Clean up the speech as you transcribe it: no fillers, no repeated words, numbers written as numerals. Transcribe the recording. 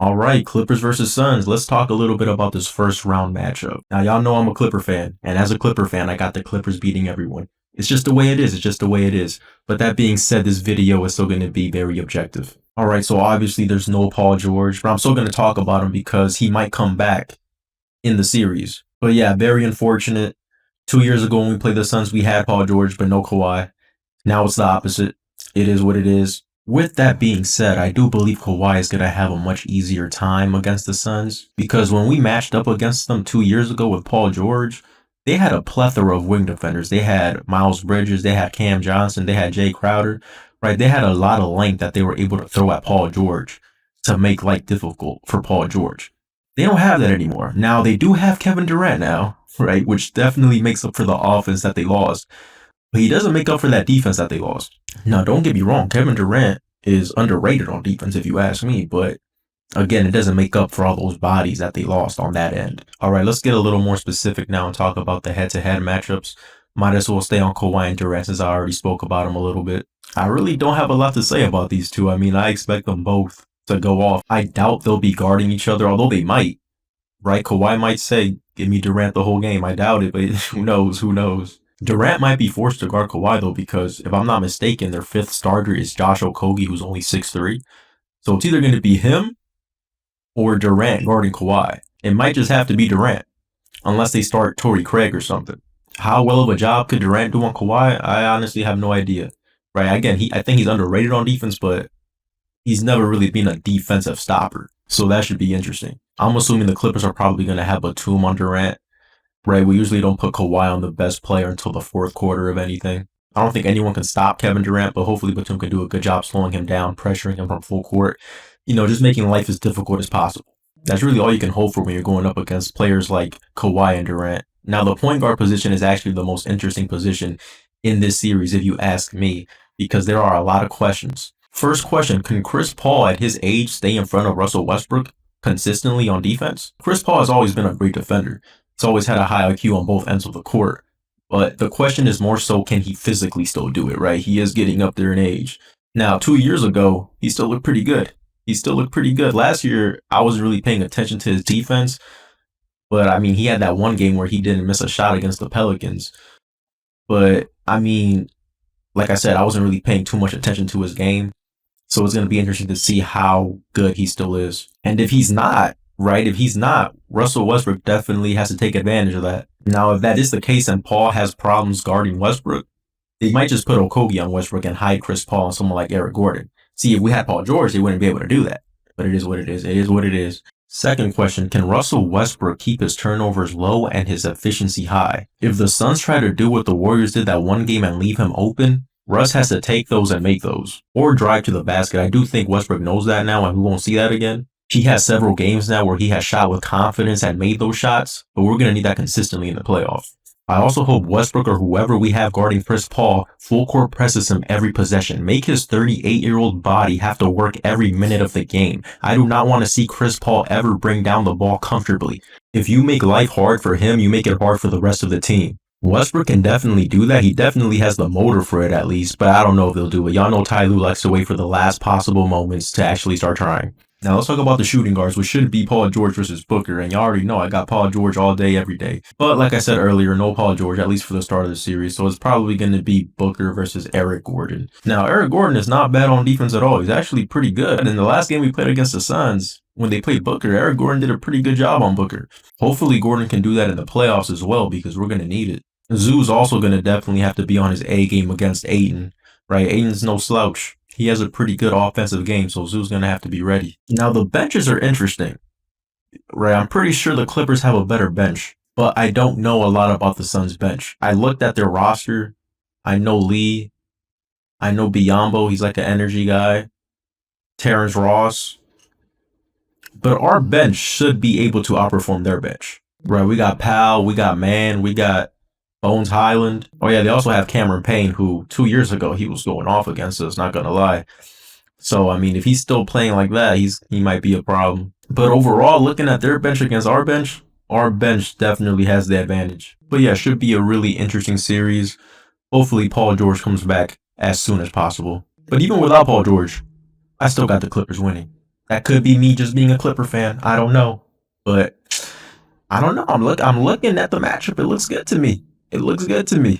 All right, Clippers versus Suns. Let's talk a little bit about this first round matchup. Now, y'all know I'm a Clipper fan, and as a Clipper fan, I got the Clippers beating everyone. It's just the way it is. It's just the way it is. But that being said, this video is still going to be very objective. All right, so obviously there's no Paul George, but I'm still going to talk about him because he might come back in the series. But yeah, very unfortunate. 2 years ago when we played the Suns, we had Paul George, but no Kawhi. Now it's the opposite. It is what it is. With that being said, I do believe Kawhi is going to have a much easier time against the Suns because when we matched up against them 2 years ago with Paul George, they had a plethora of wing defenders. They had Miles Bridges, they had Cam Johnson, they had Jay Crowder, right? They had a lot of length that they were able to throw at Paul George to make life difficult for Paul George. They don't have that anymore. Now, they do have Kevin Durant now, right? Which definitely makes up for the offense that they lost. But he doesn't make up for that defense that they lost. Now, don't get me wrong. Kevin Durant is underrated on defense, if you ask me. But again, it doesn't make up for all those bodies that they lost on that end. All right, let's get a little more specific now and talk about the head-to-head matchups. Might as well stay on Kawhi and Durant since I already spoke about them a little bit. I really don't have a lot to say about these two. I mean, I expect them both to go off. I doubt they'll be guarding each other, although they might. Right? Kawhi might say, give me Durant the whole game. I doubt it, but who knows? Who knows? Durant might be forced to guard Kawhi, though, because if I'm not mistaken, their fifth starter is Josh Okogie, who's only 6'3". So it's either going to be him or Durant guarding Kawhi. It might just have to be Durant, unless they start Torrey Craig or something. How well of a job could Durant do on Kawhi? I honestly have no idea. Right? Again, I think he's underrated on defense, but he's never really been a defensive stopper. So that should be interesting. I'm assuming the Clippers are probably going to have Batum on Durant. Right, we usually don't put Kawhi on the best player until the fourth quarter of anything. I don't think anyone can stop Kevin Durant, but hopefully Batum can do a good job slowing him down, pressuring him from full court, just making life as difficult as possible. That's really all you can hope for when you're going up against players like Kawhi and Durant. Now, the point guard position is actually the most interesting position in this series, if you ask me, because there are a lot of questions. First question, can Chris Paul at his age stay in front of Russell Westbrook consistently on defense? Chris Paul has always been a great defender. He's always had a high IQ on both ends of the court. But the question is more so, can he physically still do it, right? He is getting up there in age. Now, 2 years ago, he still looked pretty good. Last year, I wasn't really paying attention to his defense. But, I mean, he had that one game where he didn't miss a shot against the Pelicans. But, I mean, like I said, I wasn't really paying too much attention to his game. So it's going to be interesting to see how good he still is. And if he's not, right? If he's not, Russell Westbrook definitely has to take advantage of that. Now, if that is the case and Paul has problems guarding Westbrook, they might just put Okogie on Westbrook and hide Chris Paul and someone like Eric Gordon. See, if we had Paul George, they wouldn't be able to do that. But it is what it is. It is what it is. Second question, can Russell Westbrook keep his turnovers low and his efficiency high? If the Suns try to do what the Warriors did that one game and leave him open, Russ has to take those and make those. Or drive to the basket. I do think Westbrook knows that now and we won't see that again. He has several games now where he has shot with confidence and made those shots, but we're going to need that consistently in the playoffs. I also hope Westbrook or whoever we have guarding Chris Paul full court presses him every possession. Make his 38-year-old body have to work every minute of the game. I do not want to see Chris Paul ever bring down the ball comfortably. If you make life hard for him, you make it hard for the rest of the team. Westbrook can definitely do that. He definitely has the motor for it at least, but I don't know if they'll do it. Y'all know Ty Lue likes to wait for the last possible moments to actually start trying. Now let's talk about the shooting guards, which should be Paul George versus Booker, and y'all already know I got Paul George all day, every day. But like I said earlier, no Paul George, at least for the start of the series, so it's probably going to be Booker versus Eric Gordon. Now, Eric Gordon is not bad on defense at all. He's actually pretty good. And in the last game we played against the Suns, when they played Booker, Eric Gordon did a pretty good job on Booker. Hopefully Gordon can do that in the playoffs as well, because we're going to need it. Zoo's also going to definitely have to be on his A game against Ayton, right? Ayton's no slouch. He has a pretty good offensive game, so Zoo's going to have to be ready. Now, the benches are interesting, right? I'm pretty sure the Clippers have a better bench, but I don't know a lot about the Suns bench. I looked at their roster. I know Lee. I know Biyombo. He's like an energy guy. Terrence Ross. But our bench should be able to outperform their bench, right? We got Powell. We got Mann. We got Bones Highland. Oh yeah, they also have Cameron Payne, who 2 years ago he was going off against us, not gonna lie. So I mean, if he's still playing like that, he might be a problem. But overall, looking at their bench against our bench definitely has the advantage. But yeah, should be a really interesting series. Hopefully Paul George comes back as soon as possible. But even without Paul George, I still got the Clippers winning. That could be me just being a Clipper fan. I don't know, but I don't know. I'm looking at the matchup. It looks good to me. It looks good to me.